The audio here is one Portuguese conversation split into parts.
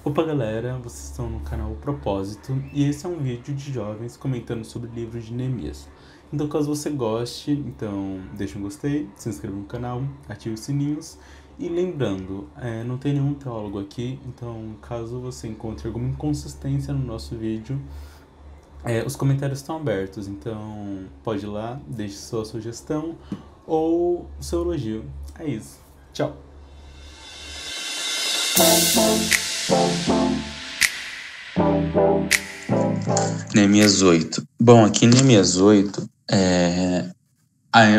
Opa galera, vocês estão no canal O Propósito e esse é um vídeo de jovens comentando sobre livros de Neemias. Então caso você goste, então deixa um gostei, se inscreva no canal, ative os sininhos e lembrando, não tem nenhum teólogo aqui, então caso você encontre alguma inconsistência no nosso vídeo, os comentários estão abertos, então pode ir lá, deixe sua sugestão ou seu elogio. É isso, tchau! Neemias 8. Bom, aqui em Neemias 8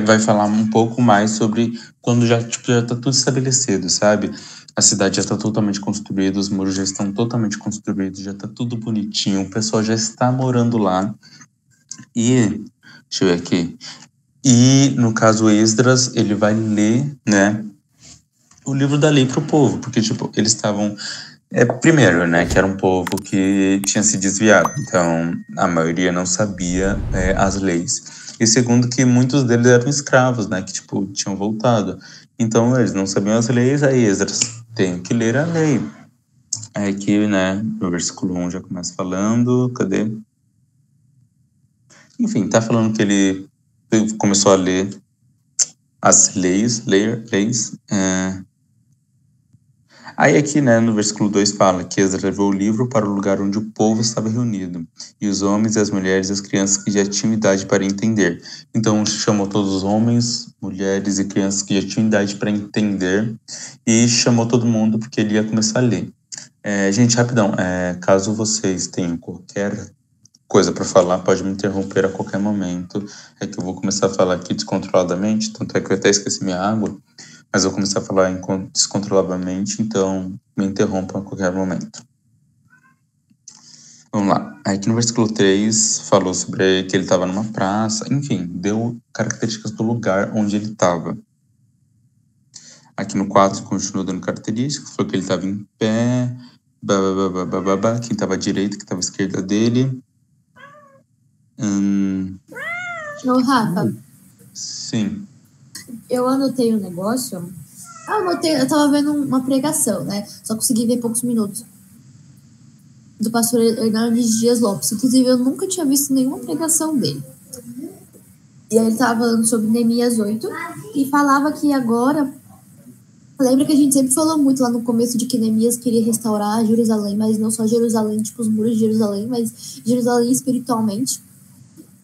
vai falar um pouco mais sobre quando já tá tudo estabelecido, sabe? A cidade já está totalmente construída, os muros já estão totalmente construídos, já está tudo bonitinho, o pessoal já está morando lá. E, deixa eu ver aqui. E, no caso, Esdras, ele vai ler, né, o livro da lei para o povo, porque, tipo, eles estavam... primeiro, né, que era um povo que tinha se desviado, então a maioria não sabia as leis. E segundo, que muitos deles eram escravos, né, que, tipo, tinham voltado. Então, eles não sabiam as leis, aí Esdras tem que ler a lei. Aí aqui, né, no versículo 1 já começa falando, cadê? Enfim, tá falando que ele começou a ler as leis. Aí aqui, né, no versículo 2 fala que Esdras levou o livro para o lugar onde o povo estava reunido, e os homens, as mulheres e as crianças que já tinham idade para entender. Então chamou todos os homens, mulheres e crianças que já tinham idade para entender, e chamou todo mundo porque ele ia começar a ler. Gente, rapidão, caso vocês tenham qualquer coisa para falar, pode me interromper a qualquer momento. É que eu vou começar a falar aqui descontroladamente, tanto é que eu até esqueci minha água, mas eu vou começar a falar descontroladamente, então me interrompam a qualquer momento. Vamos lá. Aqui no versículo 3 falou sobre que ele estava numa praça, enfim, deu características do lugar onde ele estava. Aqui no 4 continua dando características, falou que ele estava em pé, quem estava à direita, quem estava à esquerda dele. Ô, Rafa. Sim. Eu anotei um negócio. Eu tava vendo uma pregação, né? Só consegui ver poucos minutos. Do pastor Hernandes Dias Lopes. Inclusive, eu nunca tinha visto nenhuma pregação dele. E aí ele tava falando sobre Neemias 8 e falava que agora... Lembra que a gente sempre falou muito lá no começo de que Neemias queria restaurar Jerusalém, mas não só Jerusalém, tipo os muros de Jerusalém, mas Jerusalém espiritualmente.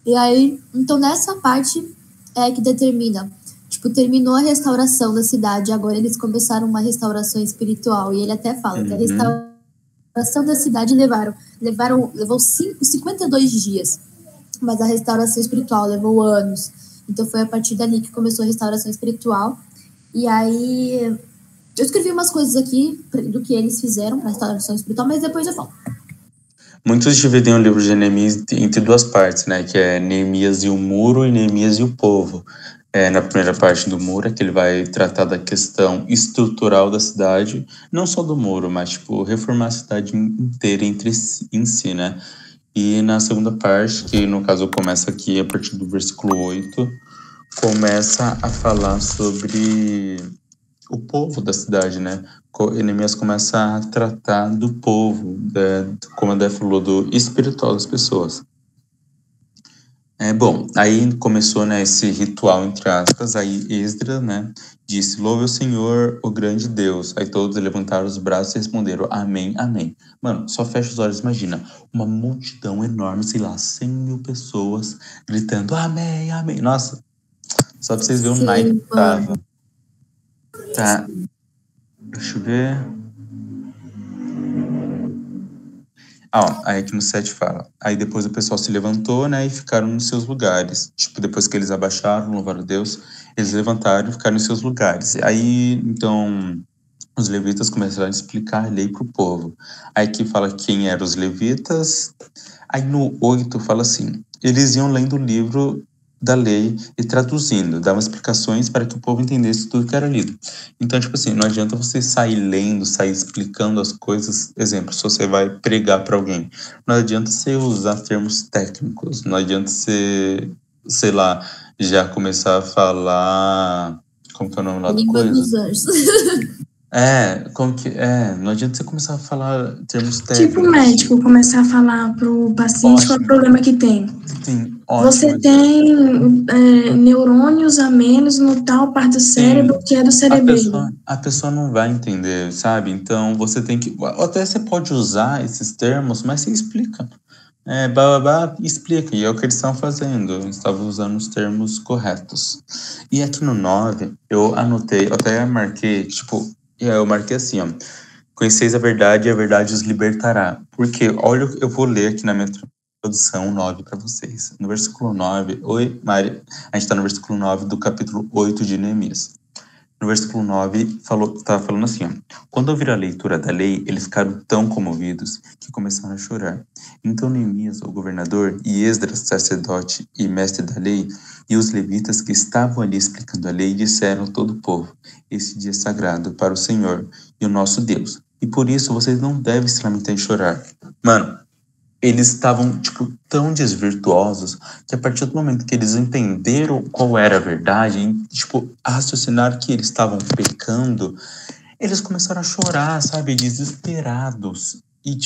E aí, então nessa parte é que determina... Tipo, terminou a restauração da cidade, agora eles começaram uma restauração espiritual. E ele até fala que a restauração da cidade levou 52 dias, mas a restauração espiritual levou anos. Então foi a partir dali que começou a restauração espiritual. E aí eu escrevi umas coisas aqui do que eles fizeram para a restauração espiritual, mas depois eu falo. Muitos dividem o livro de Neemias entre duas partes, né? Que é Neemias e o muro e Neemias e o povo. Na primeira parte do muro é que ele vai tratar da questão estrutural da cidade, não só do muro, mas tipo reformar a cidade inteira em si, né? E na segunda parte, que no caso começa aqui a partir do versículo 8, começa a falar sobre o povo da cidade, né? Neemias começa a tratar do povo, como a Dé falou, do espiritual das pessoas. Bom, aí começou, né, esse ritual, entre aspas, aí Esdras, né, disse, louve o Senhor, o grande Deus. Aí todos levantaram os braços e responderam, amém, amém. Mano, só fecha os olhos, imagina, uma multidão enorme, sei lá, 100 mil pessoas gritando, amém, amém. Nossa, só pra vocês verem o naipe que tava. Tá, deixa eu ver. Aí aqui no 7 fala. Aí depois o pessoal se levantou, né, e ficaram nos seus lugares. Tipo, depois que eles abaixaram, louvaram a Deus, eles levantaram e ficaram nos seus lugares. Aí, então, os levitas começaram a explicar a lei para o povo. Aí aqui fala quem eram os levitas. Aí no 8 fala assim, eles iam lendo o livro da lei e traduzindo, davam explicações para que o povo entendesse tudo que era lido. Então, tipo assim, não adianta você sair lendo, sair explicando as coisas. Exemplo, se você vai pregar para alguém, não adianta você usar termos técnicos, não adianta você, sei lá, já começar a falar... Como que é o nome lá da coisa? Língua dos anjos. Como que. Não adianta você começar a falar termos Tipo o técnicos. médico começar a falar pro paciente qual é o problema que tem. Sim, ótimo. Você tem neurônios a menos no tal parte do cérebro que é do cerebelo. A pessoa não vai entender, sabe? Então você tem que. Até você pode usar esses termos, mas você explica. Explica. E é o que eles estão fazendo. Eles estavam usando os termos corretos. E aqui no 9, eu anotei, eu até marquei, eu marquei assim, ó. Conheceis a verdade e a verdade os libertará. Porque, olha, eu vou ler aqui na minha tradução 9 para vocês. No versículo 9, oi, Mari, a gente está no versículo 9 do capítulo 8 de Neemias. No versículo 9, estava falando assim, ó. Quando ouviram a leitura da lei, eles ficaram tão comovidos que começaram a chorar. Então Neemias, o governador, e Esdras, sacerdote e mestre da lei, e os levitas que estavam ali explicando a lei, disseram a todo o povo: esse dia é sagrado para o Senhor e o nosso Deus. E por isso vocês não devem se lamentar e chorar. Mano, eles estavam, tão desvirtuosos que a partir do momento que eles entenderam qual era a verdade, a raciocinar que eles estavam pecando, eles começaram a chorar, sabe, desesperados. E,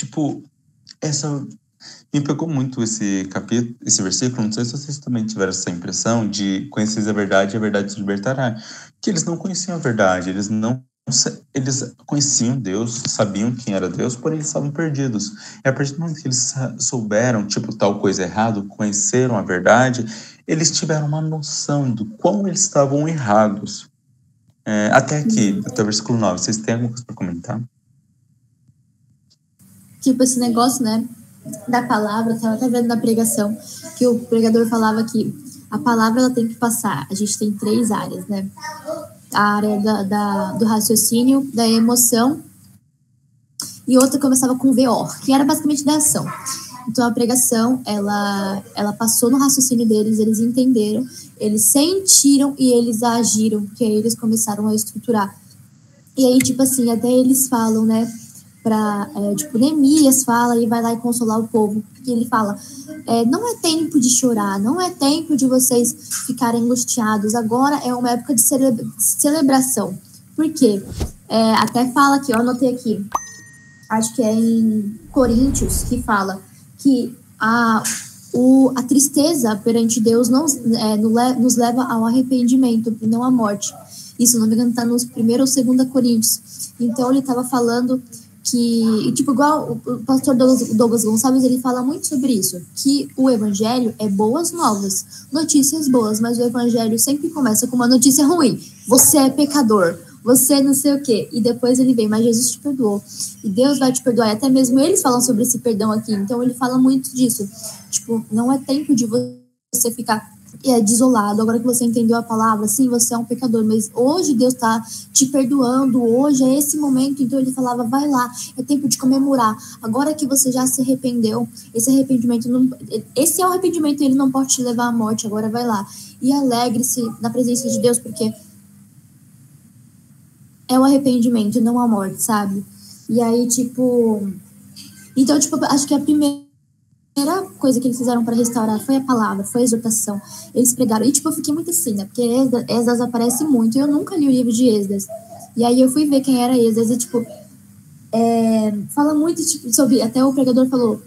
me pegou muito esse capítulo, esse versículo, não sei se vocês também tiveram essa impressão de conhecer a verdade e a verdade os libertará. Que eles não conheciam a verdade, eles conheciam Deus, sabiam quem era Deus, porém eles estavam perdidos. E a partir do momento que eles souberam, tal coisa errada, conheceram a verdade, eles tiveram uma noção do quão eles estavam errados. Até aqui, até o versículo 9, vocês têm alguma coisa para comentar? Esse negócio, né, da palavra, eu tava até vendo na pregação, que o pregador falava que a palavra ela tem que passar. A gente tem 3 áreas, né? A área do raciocínio, da emoção, e outra começava com VO, que era basicamente da ação. Então a pregação, ela passou no raciocínio deles, eles entenderam, eles sentiram e eles agiram, que aí eles começaram a estruturar. E aí, até eles falam, né, Neemias fala e vai lá e consolar o povo, porque ele fala, não é tempo de chorar, não é tempo de vocês ficarem angustiados, agora é uma época de celebração. Por quê? Até fala aqui, eu anotei aqui, acho que é em Coríntios, que fala que a tristeza perante Deus nos leva ao arrependimento e não à morte. Isso, se não me engano, está nos 1º ou 2 Coríntios. Então ele estava falando que, igual o pastor Douglas Gonçalves, ele fala muito sobre isso, que o evangelho é boas novas, notícias boas, mas o evangelho sempre começa com uma notícia ruim. Você é pecador, você não sei o quê, e depois ele vem, mas Jesus te perdoou, e Deus vai te perdoar, e até mesmo eles falam sobre esse perdão aqui, então ele fala muito disso, não é tempo de você ficar desolado, agora que você entendeu a palavra, sim, você é um pecador, mas hoje Deus está te perdoando, hoje é esse momento, então ele falava, vai lá, é tempo de comemorar, agora que você já se arrependeu, esse é o arrependimento, ele não pode te levar à morte, agora vai lá, e alegre-se na presença de Deus, porque é o arrependimento, não a morte, sabe? E aí, então, acho que a primeira coisa que eles fizeram para restaurar foi a palavra, foi a exortação. Eles pregaram. E, eu fiquei muito assim, né? Porque Esdras aparece muito. E eu nunca li o livro de Esdras. E aí eu fui ver quem era Esdras. E, fala muito, sobre... Até o pregador falou,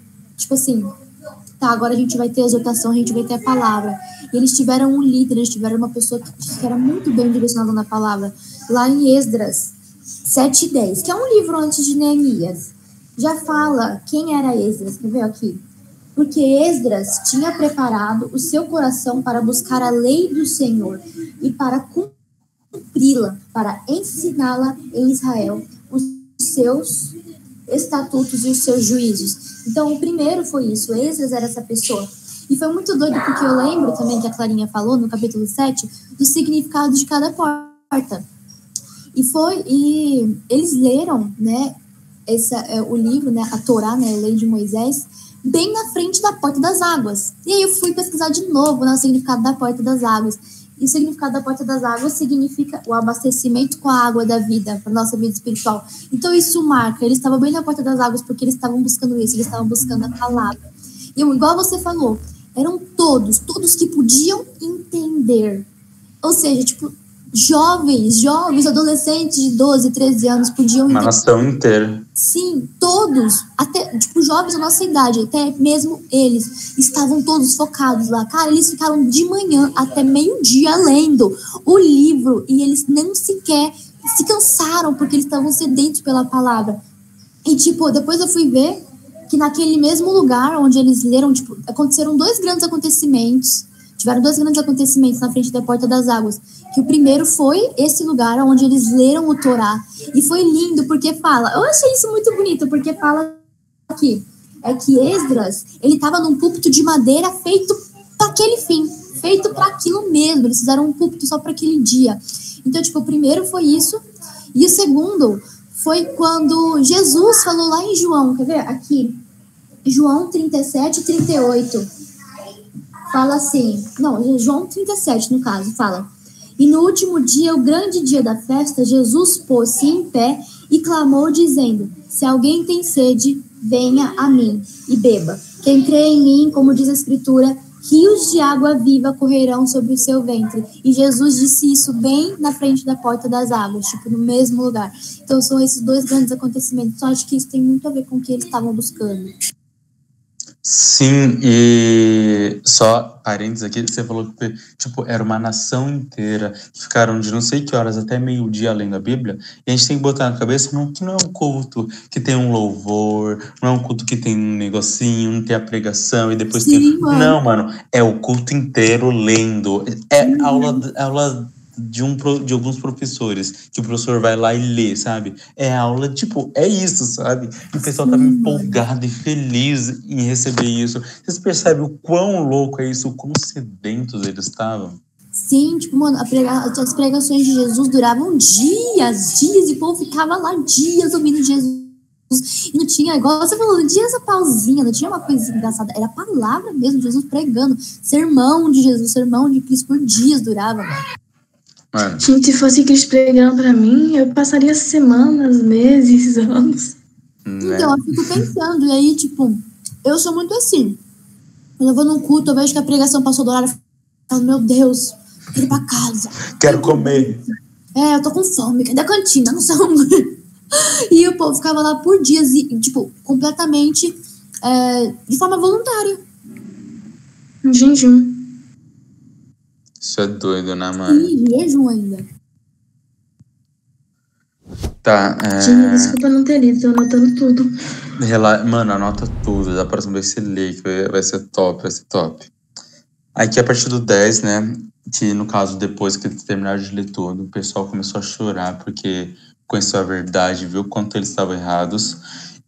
tá, agora a gente vai ter a exortação, a gente vai ter a palavra. E eles tiveram um líder, eles tiveram uma pessoa que era muito bem direcionada na palavra. Lá em Esdras 7:10, que é um livro antes de Neemias. Já fala quem era Esdras. Quer ver aqui? Porque Esdras tinha preparado o seu coração para buscar a lei do Senhor e para cumpri-la, para ensiná-la em Israel, os seus estatutos e os seus juízos. Então, o primeiro foi isso, Esdras era essa pessoa. E foi muito doido, porque eu lembro também que a Clarinha falou, no capítulo 7, do significado de cada porta. E eles leram, né, o livro, né, a Torá, né, a lei de Moisés, bem na frente da porta das águas. E aí eu fui pesquisar de novo, né, o significado da porta das águas. E o significado da porta das águas significa o abastecimento com a água da vida, para a nossa vida espiritual. Então isso marca, eles estavam bem na porta das águas porque eles estavam buscando isso, eles estavam buscando a palavra. E igual você falou, eram todos que podiam entender. Ou seja, Jovens, adolescentes de 12, 13 anos podiam Uma nação inteira. Sim, todos, até, tipo, jovens da nossa idade, até mesmo eles, estavam todos focados lá. Cara, eles ficaram de manhã até meio-dia lendo o livro e eles nem sequer se cansaram porque eles estavam sedentos pela palavra. E, tipo, depois eu fui ver que naquele mesmo lugar onde eles leram, tipo, aconteceram tiveram dois grandes acontecimentos na frente da Porta das Águas. Que o primeiro foi esse lugar onde eles leram o Torá. E foi lindo, porque fala... Eu achei isso muito bonito, porque fala aqui... É que Esdras, ele estava num púlpito de madeira feito para aquele fim. Feito para aquilo mesmo. Eles fizeram um púlpito só para aquele dia. Então, tipo, o primeiro foi isso. E o segundo foi quando Jesus falou lá em João. Quer ver? Aqui. João 37, 38. Fala assim... Não, João 37, no caso, fala... E no último dia, o grande dia da festa, Jesus pôs-se em pé e clamou, dizendo: se alguém tem sede, venha a mim e beba. Quem crê em mim, como diz a Escritura, rios de água viva correrão sobre o seu ventre. E Jesus disse isso bem na frente da Porta das Águas, tipo, no mesmo lugar. Então, são esses dois grandes acontecimentos. Eu acho que isso tem muito a ver com o que eles estavam buscando. Sim, e só parênteses aqui, você falou que, tipo, era uma nação inteira que ficaram de não sei que horas até meio-dia lendo a Bíblia, e a gente tem que botar na cabeça que não é um culto que tem um louvor, não é um culto que tem um negocinho, não tem a pregação e depois Sim, tem... mano. Não, mano, é o culto inteiro lendo. É aula de alguns professores, que o professor vai lá e lê, sabe? É aula, tipo, é isso, sabe? E o pessoal tava empolgado e feliz em receber isso. Vocês percebem o quão louco é isso, o quão sedentos eles estavam? Sim, tipo, mano, as pregações de Jesus duravam dias, e o povo ficava lá dias ouvindo Jesus. E não tinha, igual você falou, não tinha essa pausinha, não tinha uma coisa engraçada, era a palavra mesmo, Jesus pregando, sermão de Jesus, sermão de Cristo, por dias durava, mano. Gente, se fosse Cristo pregando pra mim, eu passaria semanas, meses, anos. Então, eu fico pensando, e aí, tipo, eu sou muito assim. Quando eu vou num culto, eu vejo que a pregação passou do horário, eu falo, meu Deus, quero ir pra casa. Quero comer. Eu tô com fome, cadê a cantina? Não sei onde. E o povo ficava lá por dias, e, tipo, completamente de forma voluntária. Em jejum. Isso é doido, né, mano? Sim, jejum ainda. Tá, Gente, desculpa não ter lido, tô anotando tudo. Mano, anota tudo. Da próxima vez você lê, que vai ser top, vai ser top. Aqui, a partir do 10, né? Que, no caso, depois que eles terminaram de ler tudo, o pessoal começou a chorar porque conheceu a verdade, viu quanto eles estavam errados.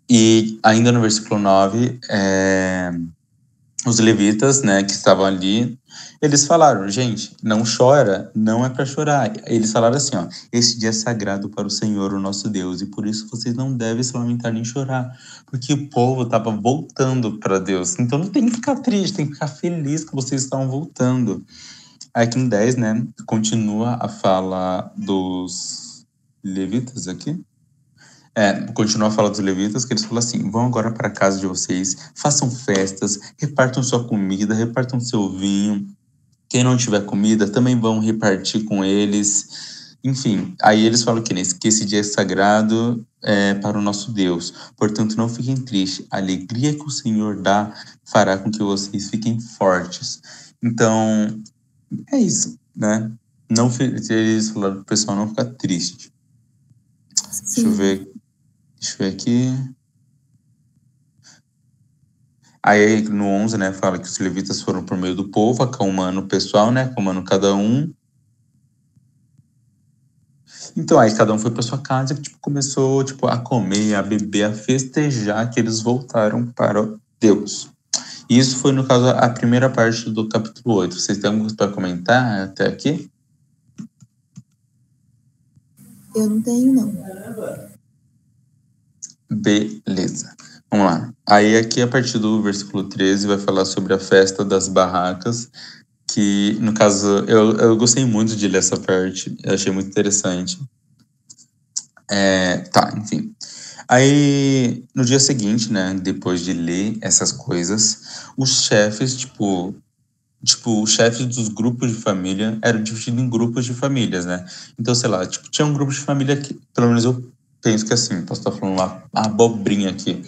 E ainda no versículo 9, os levitas, né, que estavam ali, eles falaram, gente, não chora, não é para chorar. Eles falaram assim, ó, esse dia é sagrado para o Senhor, o nosso Deus, e por isso vocês não devem se lamentar nem chorar, porque o povo estava voltando para Deus. Então não tem que ficar triste, tem que ficar feliz que vocês estão voltando. Aqui no 10, né, continua a fala dos levitas aqui. Continua a fala dos levitas, que eles falam assim, vão agora para a casa de vocês, façam festas, repartam sua comida, repartam seu vinho. Quem não tiver comida, também vão repartir com eles. Enfim, aí eles falam que esse dia é sagrado para o nosso Deus. Portanto, não fiquem tristes. A alegria que o Senhor dá fará com que vocês fiquem fortes. Então, é isso, né? Eles falaram pro pessoal não ficar triste. Deixa eu ver aqui. Aí no 11, né, fala que os levitas foram por meio do povo, acalmando o pessoal, né, acalmando cada um. Então aí cada um foi para sua casa e começou a comer, a beber, a festejar que eles voltaram para Deus. E isso foi, no caso, a primeira parte do capítulo 8. Vocês têm alguma coisa para comentar até aqui? Eu não tenho, não. Beleza. Vamos lá. Aí aqui, a partir do versículo 13, vai falar sobre a festa das barracas, que, no caso, eu gostei muito de ler essa parte, eu achei muito interessante. Enfim. Aí, no dia seguinte, né, depois de ler essas coisas, os chefes, tipo, os chefes dos grupos de família eram divididos em grupos de famílias, né? Então, sei lá, tipo, tinha um grupo de família que, pelo menos eu penso que assim, posso estar falando uma abobrinha aqui,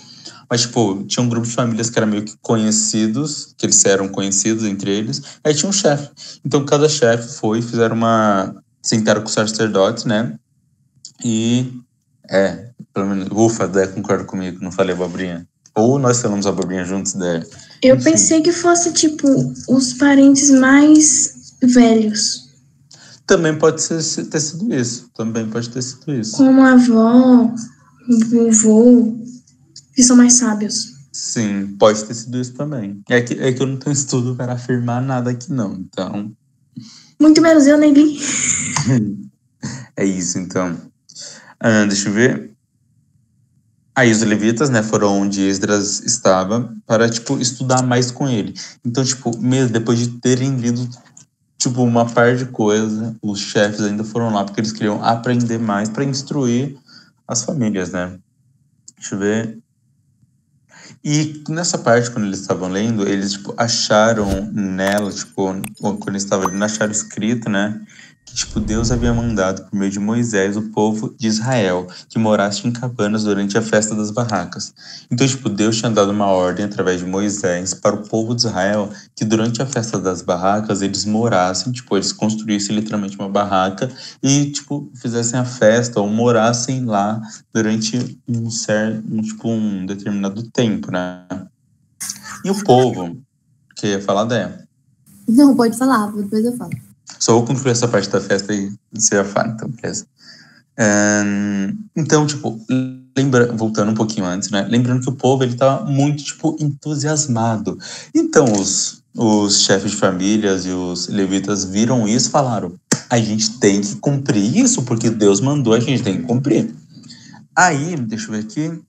mas, tipo, tinha um grupo de famílias que era meio que conhecidos, que eles eram conhecidos entre eles, aí tinha um chefe. Então, cada chefe fizeram sentaram com o sacerdote, né? E, pelo menos, ufa, Dé concorda comigo, não falei abobrinha. Ou nós falamos abobrinha juntos, Dé. Eu pensei que fosse, tipo, os parentes mais velhos. Também pode ter sido isso. Também pode ter sido isso. Como a avó, o vovô, que são mais sábios. Sim, pode ter sido isso também. É que eu não tenho estudo para afirmar nada aqui, não. Então. Muito menos eu, nem li. É isso, então. Deixa eu ver. Aí os levitas, né, foram onde Esdras estava para, tipo, estudar mais com ele. Então, tipo, mesmo depois de terem lido, tipo, uma par de coisa, os chefes ainda foram lá porque eles queriam aprender mais para instruir as famílias, né? Deixa eu ver. E nessa parte, quando eles estavam lendo, eles, tipo, acharam nela, tipo, quando eles estavam lendo, acharam escrito, né, que, tipo, Deus havia mandado, por meio de Moisés, o povo de Israel, que morasse em cabanas durante a festa das barracas. Então, tipo, Deus tinha dado uma ordem, através de Moisés, para o povo de Israel, que durante a festa das barracas, eles morassem, tipo, eles construíssem literalmente uma barraca e, tipo, fizessem a festa ou morassem lá durante um determinado tempo, né? E o povo, que ia falar dela. Não, pode falar, depois eu falo. Só vou concluir essa parte da festa e você já fala, então, beleza. Então, tipo, voltando um pouquinho antes, né? Lembrando que o povo, ele tava muito, tipo, entusiasmado. Então, os chefes de famílias e os levitas viram isso e falaram: a gente tem que cumprir isso, porque Deus mandou, a gente tem que cumprir. Aí, deixa eu ver aqui.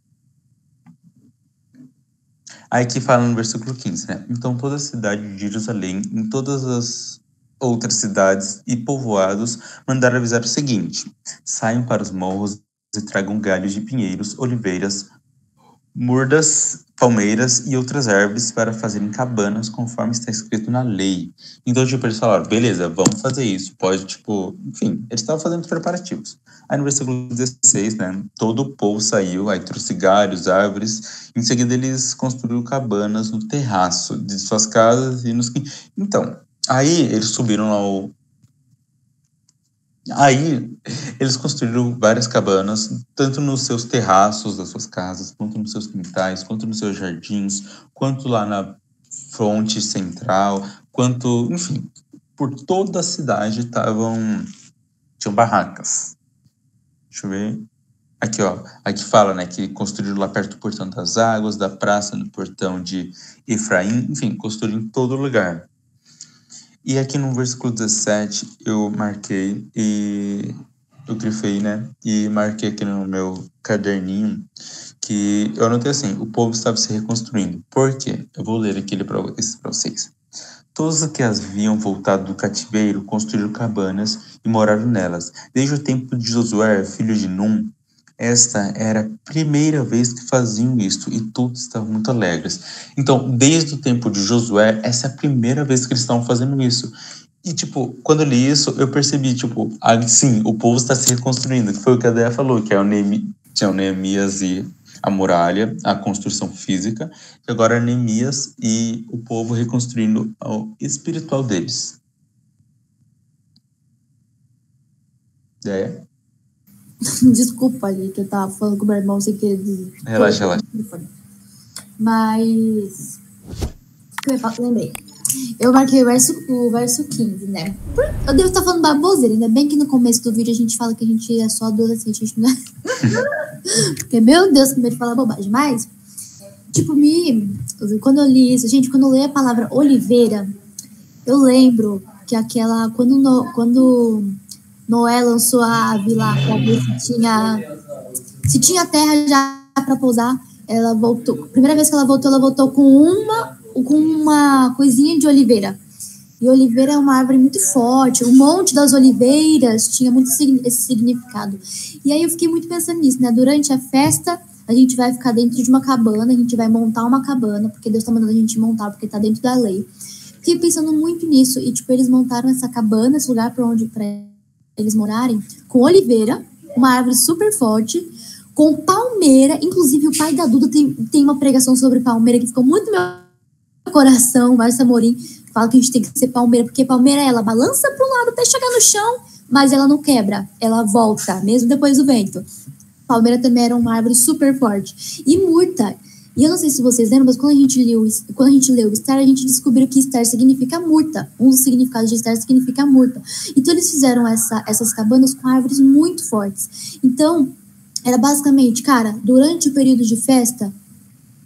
Aí que fala no versículo 15, né? Então toda a cidade de Jerusalém, em todas as outras cidades e povoados, mandaram avisar o seguinte: saiam para os morros e tragam galhos de pinheiros, oliveiras, murdas, palmeiras e outras árvores para fazerem cabanas conforme está escrito na lei. Então, tipo, eles falaram, beleza, vamos fazer isso. Pode, tipo, enfim, eles estavam fazendo os preparativos. Aí no versículo 16, né, todo o povo saiu, aí trouxe galhos, árvores. Em seguida, eles construíram cabanas no terraço de suas casas e nos... Então, aí eles subiram ao... Aí, eles construíram várias cabanas, tanto nos seus terraços das suas casas, quanto nos seus quintais, quanto nos seus jardins, quanto lá na fronte central, quanto, enfim, por toda a cidade tinham barracas. Deixa eu ver. Aqui, ó, aqui fala, né, que construíram lá perto do portão das águas, da praça, no portão de Efraim, enfim, construíram em todo lugar. E aqui no versículo 17, eu marquei e eu grifei, né? E marquei aqui no meu caderninho que eu anotei assim: o povo estava se reconstruindo. Por quê? Eu vou ler aqui para vocês. Todos os que haviam voltado do cativeiro construíram cabanas e moraram nelas. Desde o tempo de Josué, filho de Num, esta era a primeira vez que faziam isso e todos estavam muito alegres. Então, desde o tempo de Josué, essa é a primeira vez que eles estavam fazendo isso. E, tipo, quando eu li isso, eu percebi, tipo, sim, o povo está se reconstruindo, que foi o que a Déa falou, que é tinha o Neemias e a muralha, a construção física, e agora Neemias e o povo reconstruindo o espiritual deles. Déa? Desculpa, gente, eu tava falando com o meu irmão sem querer dizer. Relaxa. Mas... lembrei. Eu marquei o verso 15, né? Eu devo estar falando baboseira, ainda bem que no começo do vídeo a gente fala que a gente é só adolescente, a gente não é... Porque, meu Deus, que medo de falar bobagem. Mas, tipo, quando eu li isso, gente, quando eu leio a palavra oliveira, eu lembro que aquela... Quando Noé lançou a ave lá pra ver se tinha terra já pra pousar, ela voltou. A primeira vez que ela voltou com uma coisinha de oliveira. E oliveira é uma árvore muito forte. O Monte das Oliveiras tinha muito esse significado. E aí eu fiquei muito pensando nisso, né? Durante a festa, a gente vai ficar dentro de uma cabana, a gente vai montar uma cabana, porque Deus tá mandando a gente montar, porque tá dentro da lei. Fiquei pensando muito nisso. E, tipo, eles montaram essa cabana, esse lugar pra eles morarem, com oliveira, uma árvore super forte, com palmeira. Inclusive, o pai da Duda tem uma pregação sobre palmeira que ficou muito no meu coração. Márcio Amorim fala que a gente tem que ser palmeira, porque palmeira, ela balança para um lado até chegar no chão, mas ela não quebra, ela volta, mesmo depois do vento. Palmeira também era uma árvore super forte. E murta. E eu não sei se vocês lembram, mas quando a gente leu Esther, a gente descobriu que Esther significa murta. Um dos significados de Esther significa murta. Então eles fizeram essas cabanas com árvores muito fortes. Então, era basicamente, cara, durante o período de festa,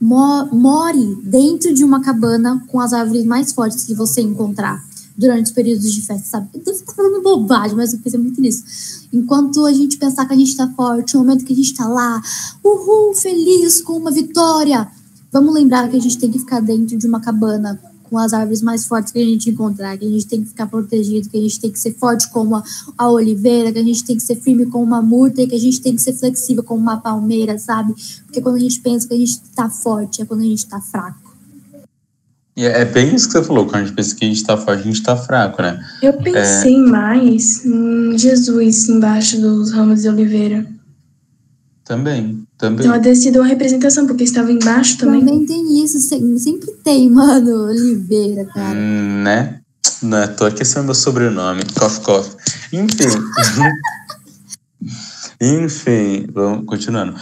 more dentro de uma cabana com as árvores mais fortes que você encontrar durante os períodos de festa, sabe? Então você tá falando bobagem, mas eu pensei muito nisso. Enquanto a gente pensar que a gente tá forte, no momento que a gente tá lá, uhul, feliz com uma vitória, vamos lembrar que a gente tem que ficar dentro de uma cabana com as árvores mais fortes que a gente encontrar, que a gente tem que ficar protegido, que a gente tem que ser forte como a oliveira, que a gente tem que ser firme como uma murta e que a gente tem que ser flexível como uma palmeira, sabe? Porque quando a gente pensa que a gente tá forte, é quando a gente tá fraco. E é bem isso que você falou, quando a gente pensa que a gente tá forte, a gente tá fraco, né? Eu pensei mais em Jesus embaixo dos ramos de oliveira. Também. Então, deve sido uma representação, porque estava embaixo também. Também tem isso, sempre tem, mano, oliveira, cara. Né? Não é à toa que esse é o meu sobrenome, Cof. Enfim, vamos continuando.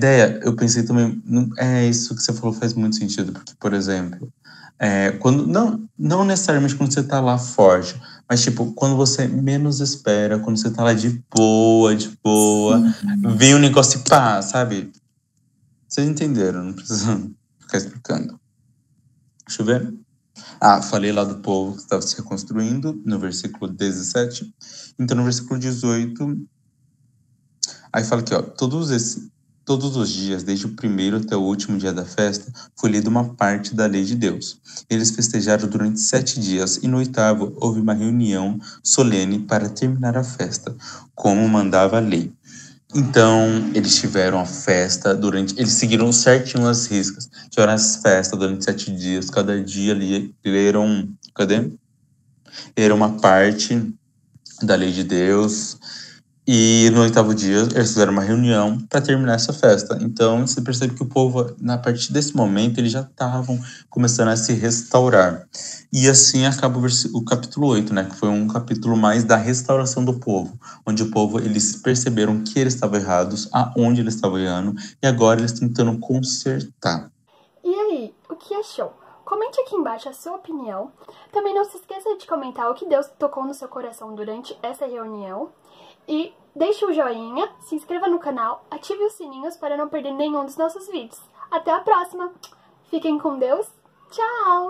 Deia, eu pensei também, isso que você falou faz muito sentido, porque, por exemplo, quando não necessariamente quando você tá lá forte, mas tipo, quando você menos espera, quando você tá lá de boa, vem um negócio e pá, sabe? Vocês entenderam, não precisa ficar explicando. Deixa eu ver. Falei lá do povo que estava se reconstruindo, no versículo 17. Então, no versículo 18, aí fala aqui, ó, todos os dias, desde o primeiro até o último dia da festa, foi lida uma parte da lei de Deus. Eles festejaram durante 7 dias e no 8º houve uma reunião solene para terminar a festa, como mandava a lei. Então, eles tiveram a festa eles seguiram certinho as riscas. Tiveram as festas durante 7 dias, cada dia ali era uma parte da lei de Deus. E no 8º dia, eles fizeram uma reunião para terminar essa festa. Então, você percebe que o povo, a partir desse momento, eles já estavam começando a se restaurar. E assim acaba o capítulo 8, né? Que foi um capítulo mais da restauração do povo. Onde o povo, eles perceberam que eles estavam errados, aonde eles estavam errando. E agora eles tentando consertar. E aí, o que achou? Comente aqui embaixo a sua opinião. Também não se esqueça de comentar o que Deus tocou no seu coração durante essa reunião. E deixe o joinha, se inscreva no canal, ative os sininhos para não perder nenhum dos nossos vídeos. Até a próxima! Fiquem com Deus, tchau!